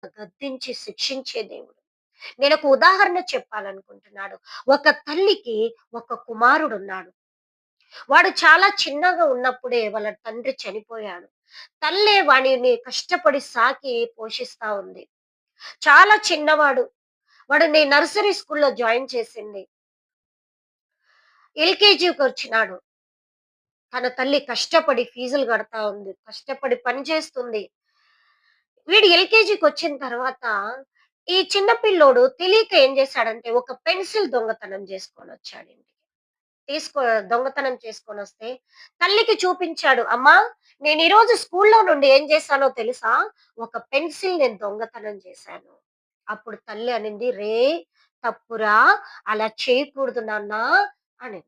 గద్దించి శిక్షించే దేవుడు. నేనొక ఉదాహరణ చెప్పాలనుకుంటున్నాను. ఒక తల్లికి ఒక కుమారుడున్నాడు. వాడు చాలా చిన్నగా ఉన్నప్పుడే వాళ్ళ తండ్రి చనిపోయాడు. తల్లే వాడిని కష్టపడి సాకి పోషిస్తా ఉంది. చాలా చిన్నవాడు. వాడిని నర్సరీ స్కూల్‌లో జాయిన్ చేసింది. ఎల్‌కేజీకొచ్చినాడు. తన తల్లి కష్టపడి ఫీజులు కడతా ఉంది. కష్టపడి పని చేస్తుంది. వీడు ఎల్‌కేజీకొచ్చిన తర్వాత ఈ చిన్న పిల్లోడు తెలియక ఏం చేశాడంటే ఒక పెన్సిల్ దొంగతనం చేసుకొనొచ్చాడు ఇంటికి. తీసుకో దొంగతనం చేసుకొనొస్తే తల్లికి చూపించాడు. అమ్మా, నేను ఈరోజు స్కూల్‌లో నుండి ఏం చేశానో తెలుసా? ఒక పెన్సిల్ నేను దొంగతనం చేశాను. అప్పుడు తల్లి అనింది, "రేయ్! తప్పురా! అలా చేయకూడదు నాన్న" అనింది.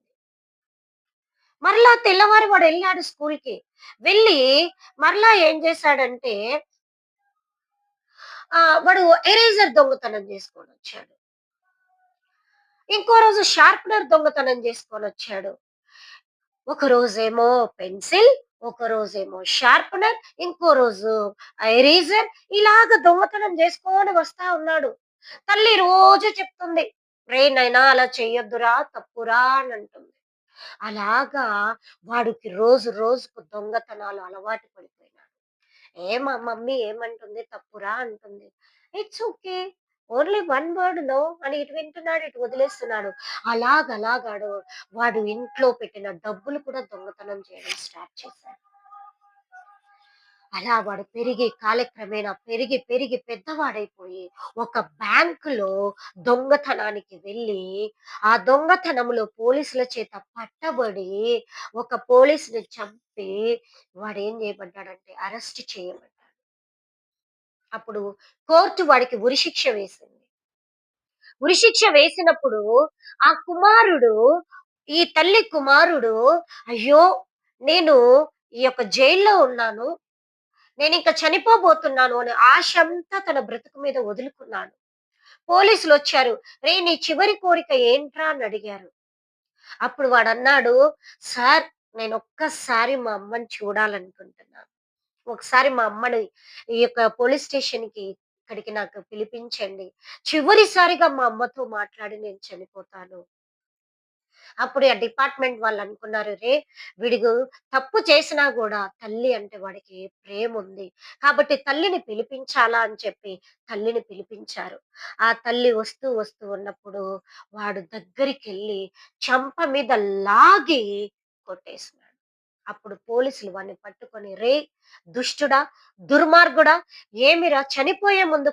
మరలా తెల్లవారి వాడెళ్ళాడు స్కూల్‌కి. వెళ్ళి మరలా ఏం చేశాడంటే వాడు ఎరేజర్ దొంగతనం చేసుకొనొచ్చాడు. ఇంకో రోజు షార్ప్‌నర్ దొంగతనం చేసుకొనొచ్చాడు. ఒక రోజేమో పెన్సిల్, ఒక రోజేమో షార్ప్‌నర్, ఇంకో రోజు ఎరేజర్ ఇలాగ దొంగతనం చేసుకొని వస్తా ఉన్నాడు. తల్లి రోజు చెప్తుంది, "రేయ్ నాయనా అలా చెయ్యొద్దురా, తప్పురా" అని అంటుంది. అలాగా వాడికి రోజు రోజుకు దొంగతనాలు అలవాటు పడిపోయినాడు. మా మమ్మీ ఏమంటుంది, "తప్పురా" అంటుంది. It's okay. Only one word no అని ఇటు వింటున్నాడు, ఇటు వదిలేస్తున్నాడు. అలాగలాగాడు వాడు ఇంట్లో పెట్టిన డబ్బులు కూడా దొంగతనం చేయడం స్టార్ట్ చేశాడు. అలా వాడు పెరిగి కాలక్రమేణా పెరిగి, పెరిగి పెద్దవాడైపోయి ఒక బ్యాంకులో దొంగతనానికి వెళ్ళి, ఆ దొంగతనంలో పోలీసుల చేత పట్టబడి, ఒక పోలీస్‌ని చంపి వాడేం చేయబడ్డాడంటే అరెస్ట్ చేయబడ్డాడు. అప్పుడు కోర్ట్ వాడికి ఉరిశిక్ష వేసింది. ఉరిశిక్ష వేసినప్పుడు ఆ కుమారుడు, ఈ తల్లి కుమారుడు, అయ్యో! నేను ఈ యొక్క జైల్‌లో ఉన్నాను. నేనింక చనిపోబోతున్నాను అనే ఆశంతా తన బ్రతుకు మీద వదులుకున్నాడు. పోలీసులొచ్చారు. "రేయ్! నీ చివరి కోరిక ఏంట్రా?" అని అడిగారు. అప్పుడు వాడన్నాడు, "సార్, నేనొక్కసారి మా అమ్మని చూడాలనుకుంటున్నాను. ఒకసారి మా అమ్మని ఈ యొక్క పోలీస్ స్టేషన్‌కి ఇక్కడికి నాకు పిలిపించండి. చివరిసారిగా మా అమ్మతో మాట్లాడి నేను చనిపోతాను." అప్పుడు ఆ డిపార్ట్‌మెంట్ వాళ్ళనుకున్నారు, వీడు తప్పు చేసినా గూడా తల్లి అంటే వాడికి ప్రేముంది. కాబట్టి తల్లిని పిలిపించాలా అని చెప్పి తల్లిని పిలిపించారు. ఆ తల్లి వస్తూ, వస్తూ ఉన్నప్పుడు వాడు దగ్గరికెళ్ళి చెంప మీద లాగి కొట్టేసినాడు. అప్పుడు పోలీసులు వాడిని పట్టుకొని, "దుష్టుడా! దుర్మార్గుడా! ఏమిరా చనిపోయే ముందు